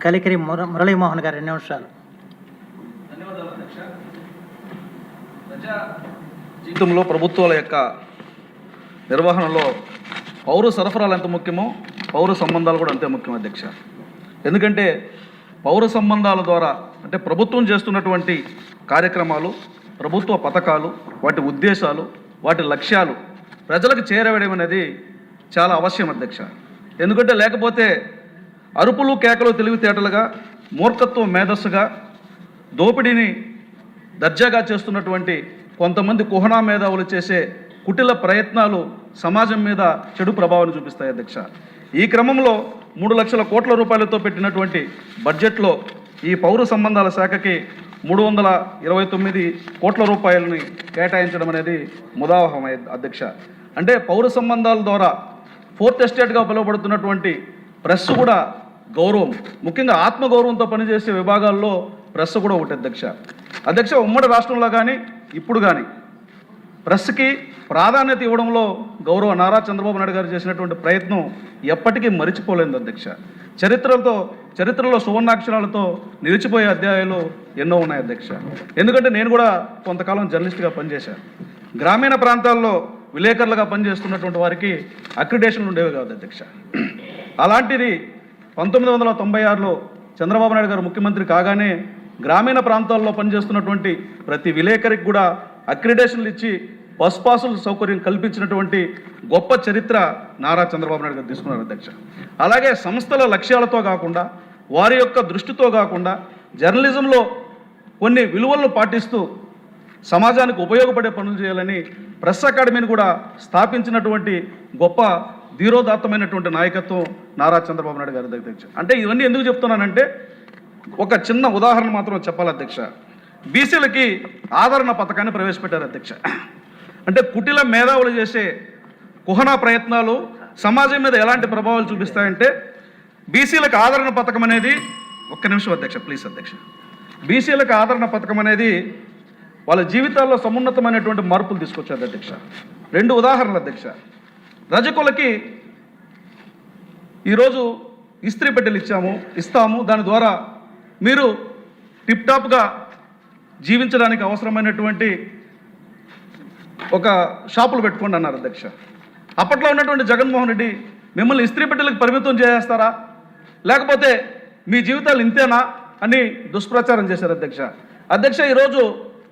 కలికిరి మురళీమోహన్ గారు 2 నిమిషాలు. ధన్యవాదాలు అధ్యక్ష. ప్రజా జీవితంలో ప్రభుత్వాల యొక్క నిర్వహణలో పౌర సరఫరాలు ఎంత ముఖ్యమో పౌర సంబంధాలు కూడా అంతే ముఖ్యం అధ్యక్ష. ఎందుకంటే పౌర సంబంధాల ద్వారా అంటే ప్రభుత్వం చేస్తున్నటువంటి కార్యక్రమాలు, ప్రభుత్వ పథకాలు, వాటి ఉద్దేశాలు, వాటి లక్ష్యాలు ప్రజలకు చేరవేయడం అనేది చాలా అవశ్యం అధ్యక్ష. ఎందుకంటే లేకపోతే అరుపులు కేకలు తెలివితేటలుగా, మూర్ఖత్వం మేధస్సుగా, దోపిడీని దర్జాగా చేస్తున్నటువంటి కొంతమంది కుహనా మేధావులు చేసే కుటిల ప్రయత్నాలు సమాజం మీద చెడు ప్రభావాన్ని చూపిస్తాయి అధ్యక్ష. ఈ క్రమంలో 3 లక్షల కోట్ల రూపాయలతో పెట్టినటువంటి బడ్జెట్లో ఈ పౌర సంబంధాల శాఖకి 329 కోట్ల రూపాయలని కేటాయించడం అనేది ముదావహం అధ్యక్ష. అంటే పౌర సంబంధాల ద్వారా 4th ఎస్టేట్గా పిలువబడుతున్నటువంటి ప్రెస్ కూడా గౌరవం, ముఖ్యంగా ఆత్మగౌరవంతో పనిచేసే విభాగాల్లో ప్రెస్ కూడా ఒకటి అధ్యక్ష. ఉమ్మడి రాష్ట్రంలో కానీ ఇప్పుడు కానీ ప్రెస్కి ప్రాధాన్యత ఇవ్వడంలో గౌరవ నారా చంద్రబాబు నాయుడు గారు చేసినటువంటి ప్రయత్నం ఎప్పటికీ మరిచిపోలేదు అధ్యక్ష. చరిత్రలో సువర్ణాక్షరాలతో నిలిచిపోయే అధ్యాయాలు ఎన్నో ఉన్నాయి అధ్యక్ష. ఎందుకంటే నేను కూడా కొంతకాలం జర్నలిస్ట్గా పనిచేశాను. గ్రామీణ ప్రాంతాల్లో విలేకరులుగా పనిచేస్తున్నటువంటి వారికి అక్రిడేషన్లు ఉండేవి కాదు అధ్యక్ష. అలాంటిది 1996లో చంద్రబాబు నాయుడు గారు ముఖ్యమంత్రి కాగానే గ్రామీణ ప్రాంతాల్లో పనిచేస్తున్నటువంటి ప్రతి విలేకరికి కూడా అక్రిడేషన్లు ఇచ్చి బస్ పాసుల సౌకర్యం కల్పించినటువంటి గొప్ప చరిత్ర నారా చంద్రబాబు నాయుడు గారు తీసుకున్నారు అధ్యక్ష. అలాగే సంస్థల లక్ష్యాలతో కాకుండా, వారి యొక్క దృష్టితో కాకుండా జర్నలిజంలో కొన్ని విలువలను పాటిస్తూ సమాజానికి ఉపయోగపడే పనులు చేయాలని ప్రెస్ అకాడమీని కూడా స్థాపించినటువంటి గొప్ప ధీరోదాత్తమైనటువంటి నాయకత్వం నారా చంద్రబాబు నాయుడు గారి అధ్యక్ష. అంటే ఇవన్నీ ఎందుకు చెప్తున్నానంటే ఒక చిన్న ఉదాహరణ మాత్రం చెప్పాలి అధ్యక్ష. బీసీలకి ఆదరణ పథకాన్ని ప్రవేశపెట్టారు అధ్యక్ష. అంటే కుటిల మేధావులు చేసే కుహనా ప్రయత్నాలు సమాజం మీద ఎలాంటి ప్రభావాలు చూపిస్తాయంటే, బీసీలకు ఆదరణ పథకం అనేది, ఒక్క నిమిషం అధ్యక్ష ప్లీజ్ అధ్యక్ష, బీసీలకు ఆదరణ పథకం అనేది వాళ్ళ జీవితాల్లో సమున్నతమైనటువంటి మార్పులు తీసుకొచ్చారు అధ్యక్ష. 2 ఉదాహరణలు అధ్యక్ష. రజకులకి ఈరోజు ఇస్త్రీ పెట్టెలు ఇస్తాము, దాని ద్వారా మీరు టిప్ టాప్గా జీవించడానికి అవసరమైనటువంటి ఒక షాపులు పెట్టుకోండి అన్నారు అధ్యక్ష. అప్పట్లో ఉన్నటువంటి జగన్మోహన్ రెడ్డి మిమ్మల్ని ఇస్త్రీ పెట్టెలకు పరిమితం చేస్తారా, లేకపోతే మీ జీవితాలు ఇంతేనా అని దుష్ప్రచారం చేశారు అధ్యక్ష. ఈరోజు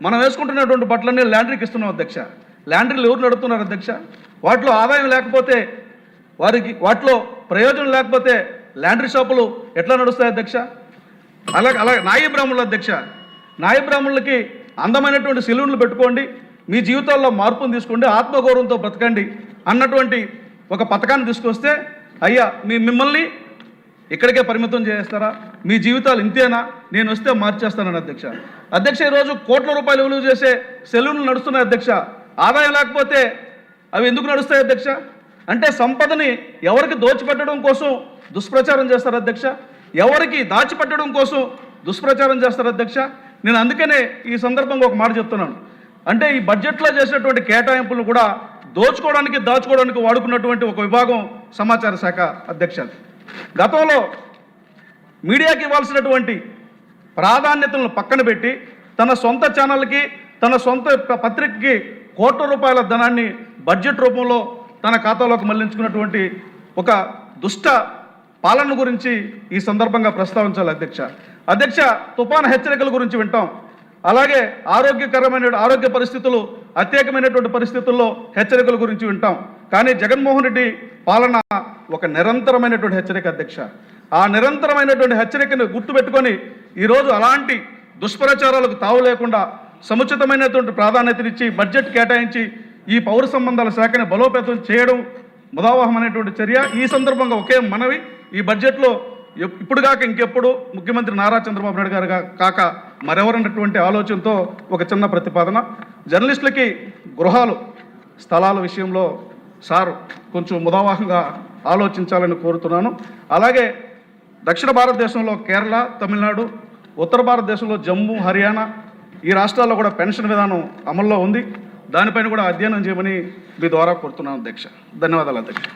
మనం వేసుకుంటున్నటువంటి బట్టలన్నీ ల్యాండ్రీకి ఇస్తున్నాం అధ్యక్ష. ల్యాండ్రీలు ఎవరు నడుపుతున్నారు అధ్యక్ష? వాటిలో ఆదాయం లేకపోతే, వాటిలో ప్రయోజనం లేకపోతే ల్యాండ్రీ షాపులు ఎట్లా నడుస్తాయి అధ్యక్ష? అలాగే నాయి బ్రాహ్మణులు అధ్యక్ష, నాయి బ్రాహ్మణులకి అందమైనటువంటి సెలూన్లు పెట్టుకోండి, మీ జీవితాల్లో మార్పును తీసుకోండి, ఆత్మగౌరవంతో బ్రతకండి అన్నటువంటి ఒక పథకాన్ని తీసుకొస్తే, అయ్యా మిమ్మల్ని ఇక్కడికే పరిమితం చేస్తారా, మీ జీవితాలు ఇంతేనా, నేను వస్తే మార్చేస్తానని అధ్యక్ష. ఈరోజు కోట్ల రూపాయలు విలువ చేసే సెలూన్లు నడుస్తున్నాయి అధ్యక్ష. ఆదాయం లేకపోతే అవి ఎందుకు నడుస్తాయి అధ్యక్ష? అంటే సంపదని ఎవరికి దోచిపెట్టడం కోసం దుష్ప్రచారం చేస్తారు అధ్యక్ష, ఎవరికి దాచిపెట్టడం కోసం దుష్ప్రచారం చేస్తారు అధ్యక్ష. నేను అందుకనే ఈ సందర్భంగా ఒక మాట చెప్తున్నాను. అంటే ఈ బడ్జెట్లో చేసినటువంటి కేటాయింపులు కూడా దాచుకోవడానికి వాడుకున్నటువంటి ఒక విభాగం సమాచార శాఖ అధ్యక్ష. గతంలో మీడియాకి ఇవ్వాల్సినటువంటి ప్రాధాన్యతలను పక్కన పెట్టి తన సొంత ఛానల్కి, తన సొంత పత్రికకి కోట్ల రూపాయల ధనాన్ని బడ్జెట్ రూపంలో తన ఖాతాలోకి మళ్లించుకున్నటువంటి ఒక దుష్ట పాలన గురించి ఈ సందర్భంగా ప్రస్తావించాలి అధ్యక్ష. తుఫాను హెచ్చరికల గురించి వింటాం, అలాగే ఆరోగ్య పరిస్థితులు, అత్యేకమైనటువంటి పరిస్థితుల్లో హెచ్చరికల గురించి వింటాం. కానీ జగన్మోహన్ రెడ్డి పాలన ఒక నిరంతరమైనటువంటి హెచ్చరిక అధ్యక్ష. ఆ నిరంతరమైనటువంటి హెచ్చరికను గుర్తుపెట్టుకొని ఈరోజు అలాంటి దుష్ప్రచారాలకు తావు లేకుండా సముచితమైనటువంటి ప్రాధాన్యతనిచ్చి బడ్జెట్ కేటాయించి ఈ పౌర సంబంధాల శాఖని బలోపేతం చేయడం ముదావహమైనటువంటి చర్య. ఈ సందర్భంగా ఒకే మనవి, ఈ బడ్జెట్లో ఇప్పుడు కాక ఇంకెప్పుడు ముఖ్యమంత్రి నారా చంద్రబాబు నాయుడు గారు కాక మరెవరన్నటువంటి ఆలోచనతో ఒక చిన్న ప్రతిపాదన. జర్నలిస్టులకి గృహాలు, స్థలాల విషయంలో సార్ కొంచెం ముదావహంగా ఆలోచించాలని కోరుతున్నాను. అలాగే దక్షిణ భారతదేశంలో కేరళ, తమిళనాడు, ఉత్తర భారతదేశంలో జమ్మూ, హర్యానా, ఈ రాష్ట్రాల్లో కూడా పెన్షన్ విధానం అమల్లో ఉంది. దానిపైన కూడా అధ్యయనం చేయమని మీ ద్వారా కోరుతున్నాను అధ్యక్ష. ధన్యవాదాలు అధ్యక్ష.